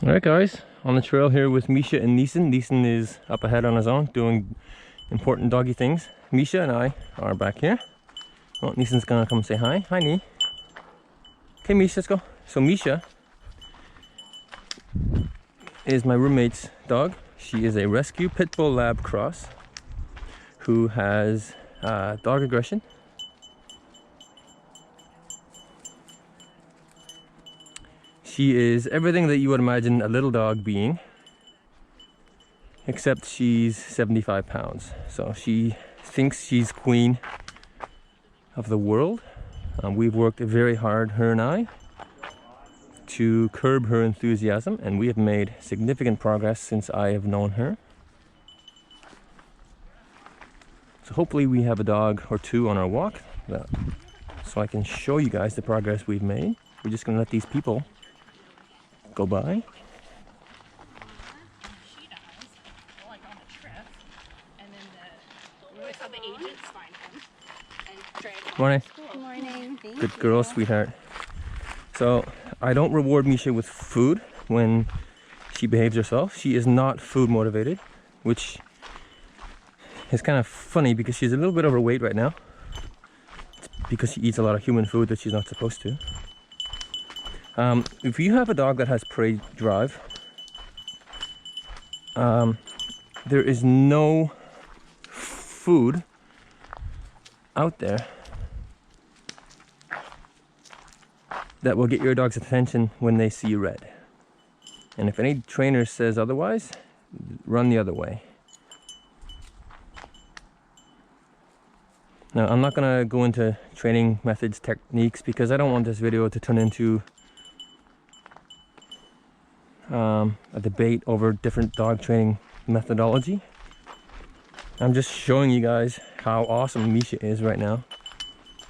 Alright guys, on the trail here with Misha and Neeson. Neeson is up ahead on his own doing important doggy things. Misha and I are back here. Oh, Neeson's gonna come say hi. Hi Nee. Okay Misha, let's go. So Misha is my roommate's dog. She is a rescue pit bull lab cross who has dog aggression. She is everything that you would imagine a little dog being, except she's 75 pounds. So she thinks she's queen of the world. We've worked very hard, her and I, to curb her enthusiasm, and we have made significant progress since I have known her. So hopefully we have a dog or two on our walk, so I can show you guys the progress we've made. We're just gonna let these people go by. She does, like on the trip, and then we always have the agents find him and drag him. Morning. Good morning. Good girl, sweetheart. So I don't reward Misha with food when she behaves herself. She is not food motivated, which is kind of funny because she's a little bit overweight right now. It's because she eats a lot of human food that she's not supposed to. If you have a dog that has prey drive, there is no food out there that will get your dog's attention when they see red. And if any trainer says otherwise, run the other way. Now, I'm not gonna go into training methods, techniques, because I don't want this video to turn into a debate over different dog training methodology. I'm just showing you guys how awesome Misha is right now,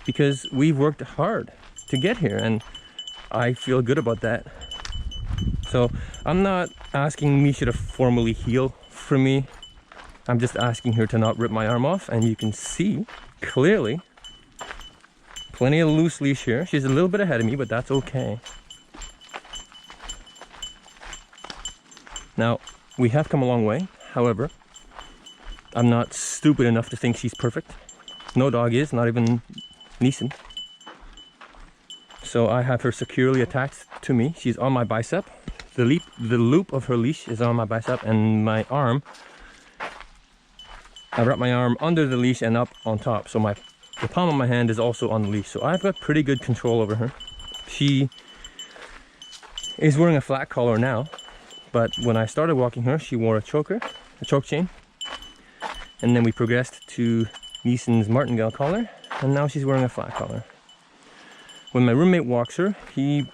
because we've worked hard to get here and I feel good about that. So I'm not asking Misha to formally heel for me. I'm just asking her to not rip my arm off, and you can see clearly plenty of loose leash here. She's a little bit ahead of me, but that's okay. Now, we have come a long way. However, I'm not stupid enough to think she's perfect. No dog is, not even Neeson. So I have her securely attached to me. She's on my bicep. The loop of her leash is on my bicep, and my arm, I wrap my arm under the leash and up on top. So the palm of my hand is also on the leash. So I've got pretty good control over her. She is wearing a flat collar now. But when I started walking her, she wore a choke chain. And then we progressed to Neeson's martingale collar, and now she's wearing a flat collar. When my roommate walks her, he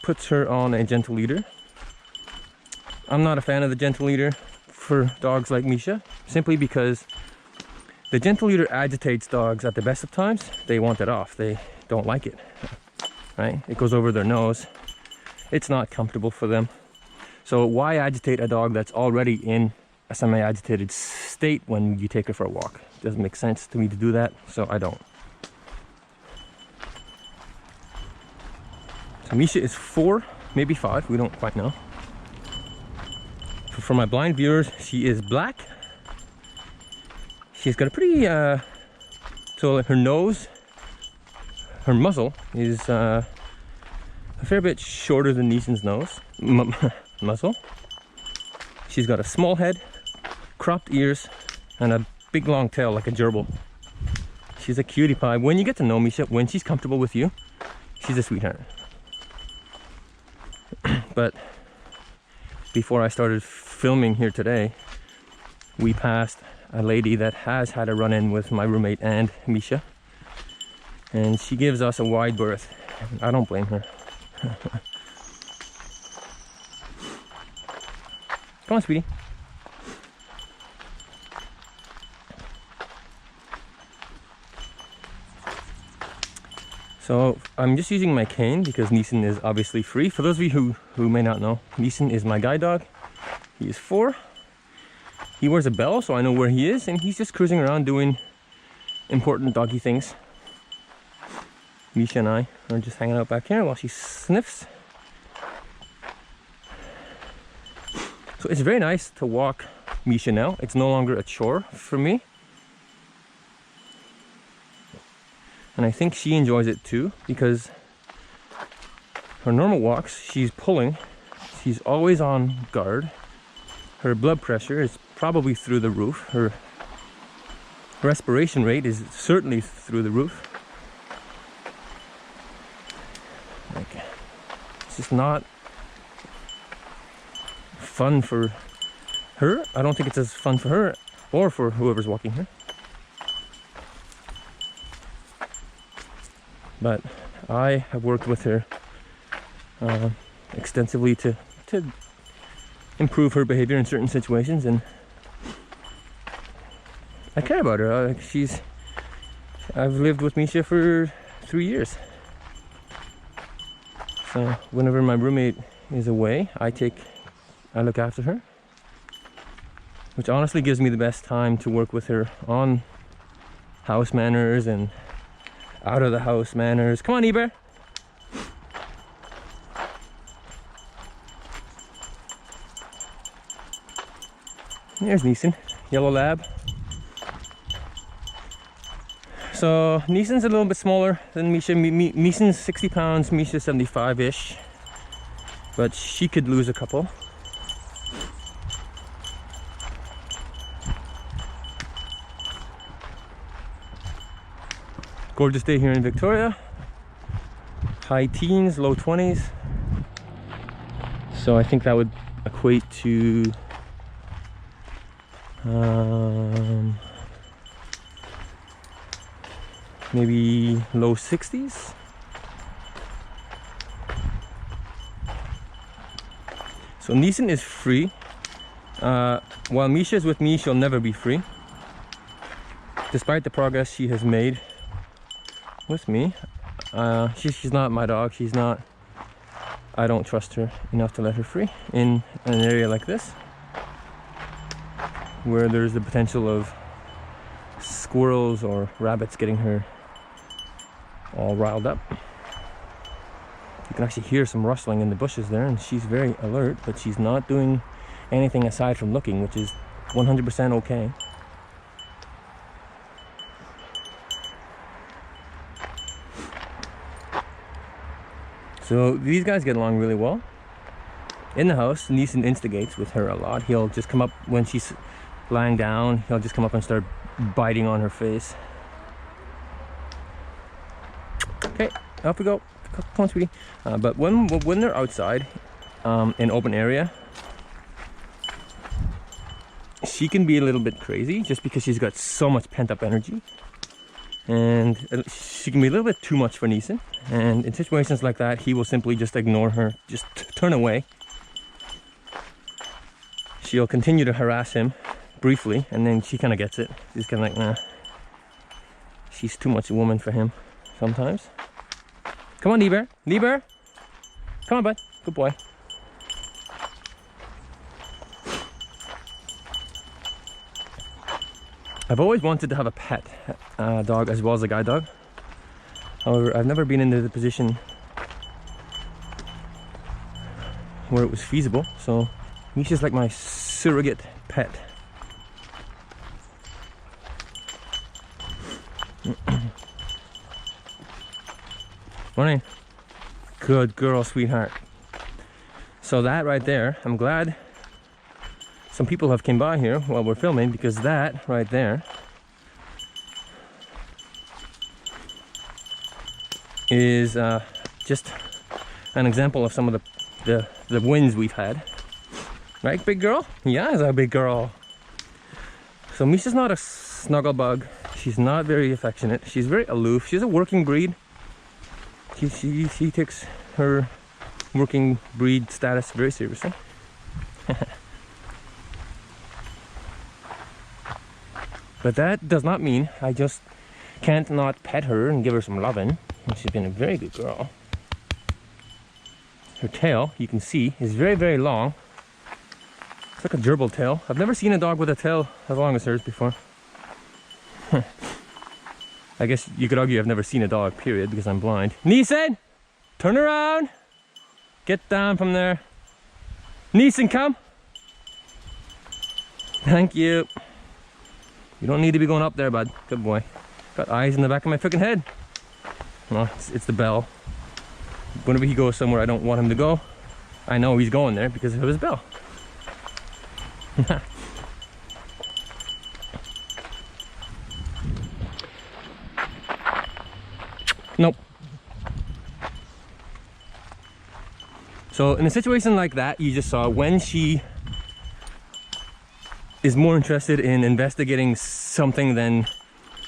puts her on a gentle leader. I'm not a fan of the gentle leader for dogs like Misha, simply because the gentle leader agitates dogs at the best of times. They want it off. They don't like it, right? It goes over their nose. It's not comfortable for them. So why agitate a dog that's already in a semi-agitated state when you take her for a walk? It doesn't make sense to me to do that, so I don't. So Misha is 4, maybe 5, we don't quite know. For my blind viewers, she is black. She's got a pretty, so her nose, her muzzle is a fair bit shorter than Neeson's nose. Muzzle. She's got a small head, cropped ears, and a big long tail like a gerbil. She's a cutie pie. When you get to know Misha, when she's comfortable with you, she's a sweetheart. But before I started filming here today, we passed a lady that has had a run-in with my roommate and Misha, and she gives us a wide berth. I don't blame her. Come on, sweetie. So I'm just using my cane because Neeson is obviously free. For those of you who may not know, Neeson is my guide dog. He is 4. He wears a bell, so I know where he is, and he's just cruising around doing important doggy things. Misha and I are just hanging out back here while she sniffs. So it's very nice to walk Misha now. It's no longer a chore for me. And I think she enjoys it too, because her normal walks, she's pulling. She's always on guard. Her blood pressure is probably through the roof. Her respiration rate is certainly through the roof. Like, it's just not fun for her. I don't think it's as fun for her or for whoever's walking her. But I have worked with her extensively to improve her behavior in certain situations, and I care about her. I've lived with Misha for 3 years. So whenever my roommate is away, I look after her, which honestly gives me the best time to work with her on house manners and out of the house manners. Come on, Eber. There's Neeson, yellow lab. So Neeson's a little bit smaller than Misha. Neeson's 60 pounds, Misha's 75-ish. But she could lose a couple. Gorgeous day here in Victoria. High teens, low 20s. So I think that would equate to maybe low 60s. So Neeson is free. While Misha is with me, she'll never be free. Despite the progress she has made with me, she's not my dog. I don't trust her enough to let her free in an area like this, where there's the potential of squirrels or rabbits getting her all riled up. You can actually hear some rustling in the bushes there, and she's very alert, but she's not doing anything aside from looking, which is 100% okay. So these guys get along really well. In the house, Neeson instigates with her a lot. He'll just come up when she's lying down. He'll just come up and start biting on her face. Okay, off we go. Come on, sweetie. But when they're outside, in open area, she can be a little bit crazy just because she's got so much pent-up energy. And she can be a little bit too much for Neeson. And in situations like that, he will simply just ignore her, just turn away. She'll continue to harass him briefly, and then she kind of gets it. She's kind of like, nah. She's too much a woman for him sometimes. Come on, Lieber. Lieber. Come on, bud. Good boy. I've always wanted to have a pet dog as well as a guide dog. However, I've never been into the position where it was feasible. So Misha's like my surrogate pet. Morning. Good girl, sweetheart. So that right there, I'm glad some people have came by here while we're filming, because that right there is just an example of some of the wins we've had. Right, big girl? Yeah, it's a big girl. So Misha's not a snuggle bug. She's not very affectionate. She's very aloof. She's a working breed. She takes her working breed status very seriously. But that does not mean I just can't not pet her and give her some loving. She's been a very good girl. Her tail, you can see, is very, very long. It's like a gerbil tail. I've never seen a dog with a tail as long as hers before. I guess you could argue I've never seen a dog, period, because I'm blind. Neeson! Turn around! Get down from there. Neeson, come! Thank you. You don't need to be going up there, bud. Good boy. Got eyes in the back of my freaking head. Well, it's the bell. Whenever he goes somewhere I don't want him to go, I know he's going there because of his bell. Nope. So in a situation like that, you just saw when she is more interested in investigating something than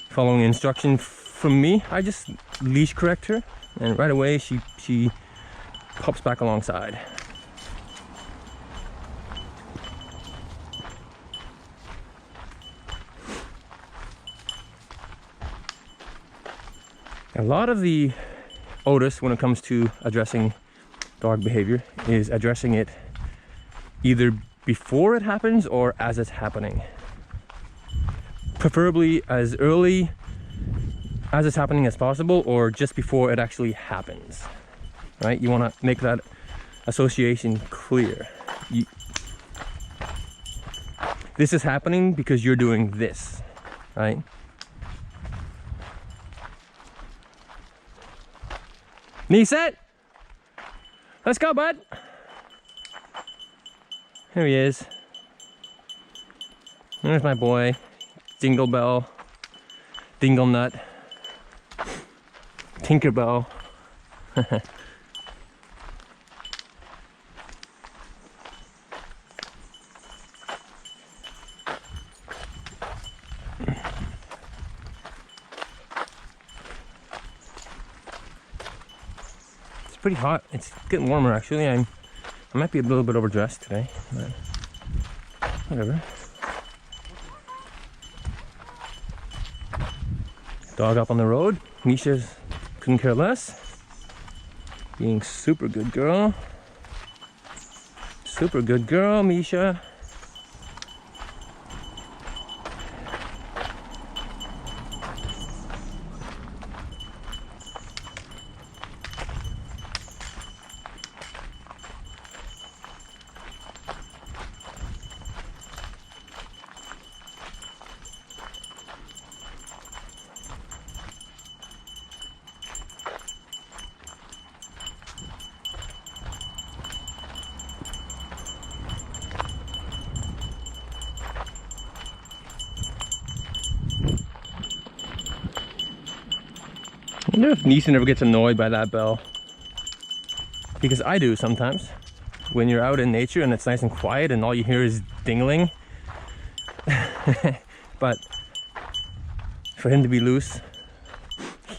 following instruction from me, I just leash correct her, and right away she pops back alongside. A lot of the Otis, when it comes to addressing dog behavior, is addressing it either before it happens or as it's happening. Preferably as early as it's happening as possible, or just before it actually happens, right? You want to make that association clear. This is happening because you're doing this, right? Knee set. Let's go, bud. Here he is. There's my boy. Dingle Bell. Dingle Nut. Tinkerbell. Pretty hot. It's getting warmer actually. I might be a little bit overdressed today, but whatever. Dog up on the road. Misha's couldn't care less. Being super good girl. Super good girl, Misha. I wonder if Neeson ever gets annoyed by that bell, because I do sometimes. When you're out in nature and it's nice and quiet and all you hear is dingling. But for him to be loose,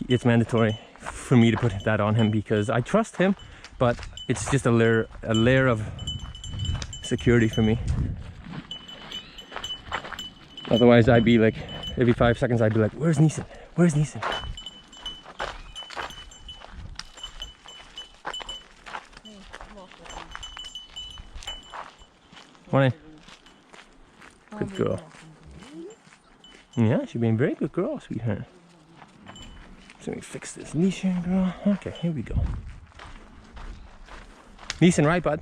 it's mandatory for me to put that on him because I trust him, but it's just a layer of security for me. Otherwise I'd be like, every 5 seconds I'd be like, where's Neeson? Where's Neeson? Morning. Good girl. Yeah, she's being a very good girl, sweetheart. So let me fix this leash here, girl. Okay, here we go. Neeson, right, bud?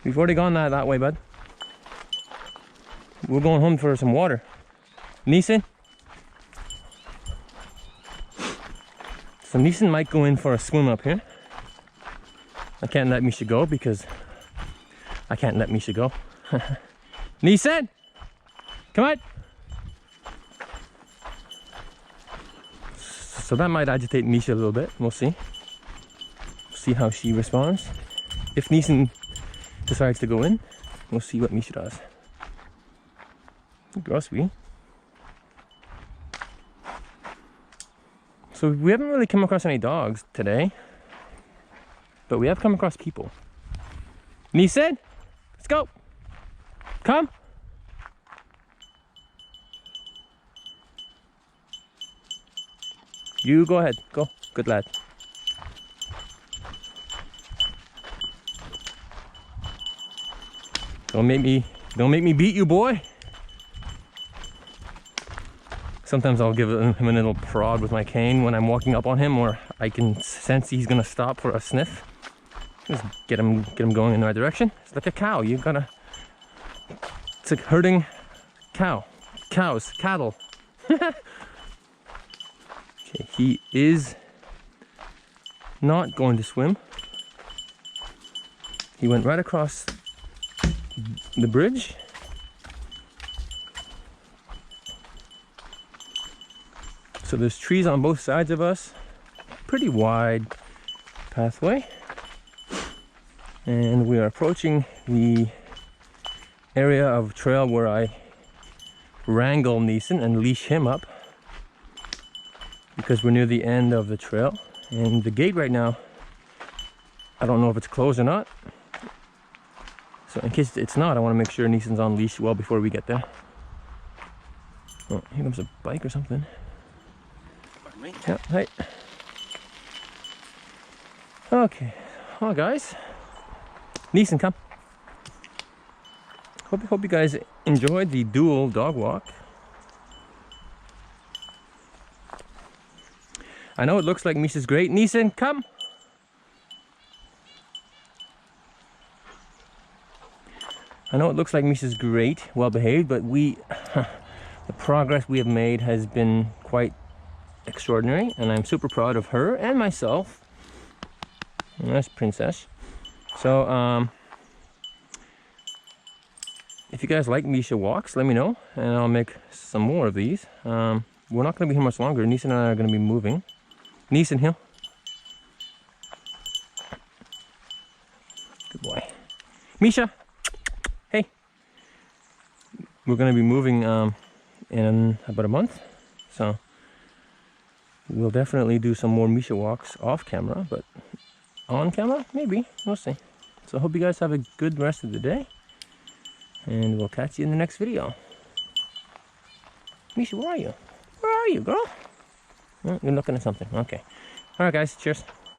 We've already gone that way, bud. We're going home for some water. Neeson? So Neeson might go in for a swim up here. I can't let Misha go because I can't let Misha go. Neeson! Come on! So that might agitate Misha a little bit. We'll see. See how she responds. If Neeson decides to go in, we'll see what Misha does. Good girl, sweetie. So we haven't really come across any dogs today, but we have come across people. Neeson, let's go. Come. You go ahead. Go. Good lad. Don't make me beat you, boy. Sometimes I'll give him a little prod with my cane when I'm walking up on him, or I can sense he's gonna stop for a sniff. Just get him going in the right direction. It's like a cow. You gotta It's like herding cattle. Okay, he is not going to swim. He went right across the bridge. So there's trees on both sides of us. Pretty wide pathway. And we are approaching the area of trail where I wrangle Neeson and leash him up, because we're near the end of the trail. And the gate right now, I don't know if it's closed or not. So in case it's not, I want to make sure Neeson's on leash well before we get there. Oh, here comes a bike or something. Pardon me? Yeah, hi. Okay, well guys, Neeson, come. Hope you guys enjoyed the dual dog walk. I know it looks like Misha's great. Neeson, come. I know it looks like Misha's great, well behaved, but the progress we have made has been quite extraordinary, and I'm super proud of her and myself. Nice princess. So, if you guys like Misha walks, let me know, and I'll make some more of these. We're not going to be here much longer. Neeson and I are going to be moving. Neeson, here. Good boy. Misha! Hey! We're going to be moving in about a month, so we'll definitely do some more Misha walks off camera, but on camera, maybe. We'll see. So I hope you guys have a good rest of the day, and we'll catch you in the next video. Misha, where are you? Where are you, girl? Oh, you're looking at something. Okay. Alright guys, cheers.